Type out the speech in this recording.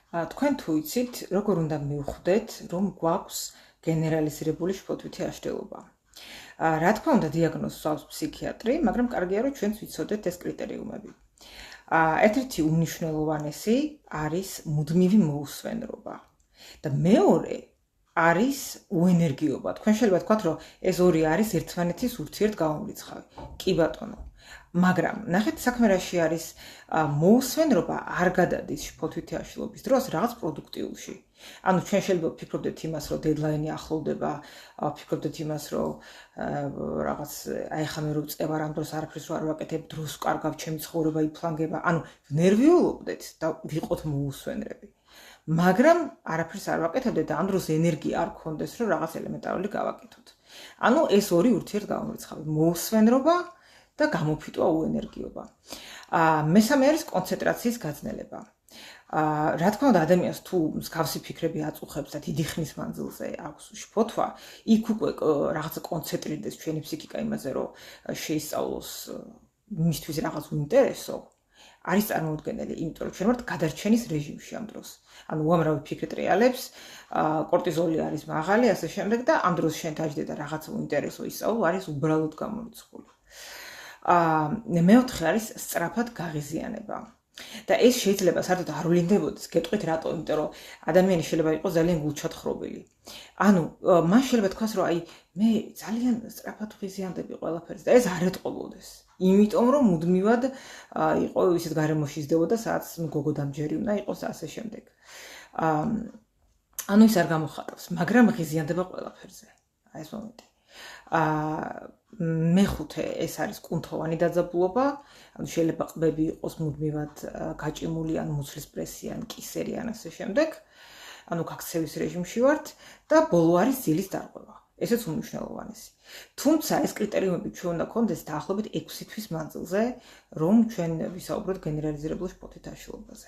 თქვენ თუ იცით, როგორ უნდა მივხვდეთ, რომ გვაქვს გენერალიზირებული შფოთვითი აშლილობა. რა თქმა უნდა, დიაგნოზს აქვს ფსიქიატრი, მაგრამ კარგია რომ ჩვენც ვიცოდეთ ეს კრიტერიუმები. ერთ-ერთი უმნიშვნელოვანესი არის მუდმივი მოუსვენრობა და მეორე არის უენერგიობა. თქვენ შეიძლება თქვათ, რომ ეს ორი არის ერთმანეთის ურთიერთგამომრიცხავი. კი ბატონო. მაგრამ ნახეთ, საქმე რაში არის მოუსვენრობა არ გადადის შფოთვითი აშლილობის დროს რაღაც პროდუქტიულში. ანუ ჩვენ შეიძლება ვფიქრობდეთ იმას, რომ დედლაინი ახლოვდება, ვფიქრობდეთ იმას, რომ რაღაც აი ხა მე რო წევარ ამ დროს არაფერს არ ვაკეთებ, დროს ვკარგავ, ჩემი ცხოვრება იფლანგება. ანუ ნერვიულობდეთ და ვიყოთ მოუსვენრები. მაგრამ არაფერს არ ვაკეთებდეთ და ამ დროს ენერგია არ გქონდეს, რომ რაღაც ელემენტარული გავაკეთოთ. ანუ ეს ორი ურთიერთგამომრიცხავი, მოუსვენრობა და გამოფიტვა უენერგიობა. მესამე არის კონცენტრაციის გაძნელება. რა თქმა უნდა, ადამიანს თუ მსგავსი ფიქრები აწუხებს და დიდი ხნის მანძილზე აქვს შფოთვა, იქ უკვე რაღაცა კონცენტრირდეს ჩვენი ფსიქიკა იმაზე, რომ შეისწავლოს მისთვის რაღაც უინტერესო, არის წარმოუდგენელი, იმიტომ რომ ჩვენ ვართ გადარჩენის რეჟიმში ამ დროს. ანუ უამრავი ფიქრი ტრიალებს, კორტიზოლი არის მაღალი, ასე შემდეგ და ამ დროს შენ დაждდება რაღაცა უინტერესო ისწავლო, არის უბრალოდ გამორიცხული. მეოთხე არის სწრაფად გაღიზიანება. და ეს შეიძლება საერთოდ არ ვლინდებოდეს, გეტყვით რატო, იმიტომ რომ ადამიანი შეიძლება იყოს ძალიან გულჩათხრობილი. ანუ მან შეიძლება თქვას, რომ აი მე ძალიან სწრაფად ვღიზიანდები ყველაფერს და ეს არ ეტყობოდეს. იმიტომ რომ მუდმივად იყო ისეთ გარემოში ისდებოდა, სადაც გოგო დამჯერი უნდა იყოს და ასე შემდეგ. ანუ ის არ გამოხატავს, მაგრამ ღიზიანდება ყველაფერზე. აი ეს მომენტი. მეხუთე ეს არის კუნთოვანი დაძაბულობა, ანუ შეიძლება ყბები იყოს მუდმივად გაჭიმული ან მუცლის პრესი ან კისერი ან ასე შემდეგ. ანუ გაქცევის რეჟიმში ვართ და ბოლო არის ძილის დარღვევა. ესეც უმნიშვნელოვანესი. თუმცა ეს კრიტერიუმები ჩვენ უნდა გქონდეს დაახლოებით 6 თვის მანძილზე, რომ ჩვენ ვისაუბროთ გენერალიზირებულ შფოთვით აშლილობაზე.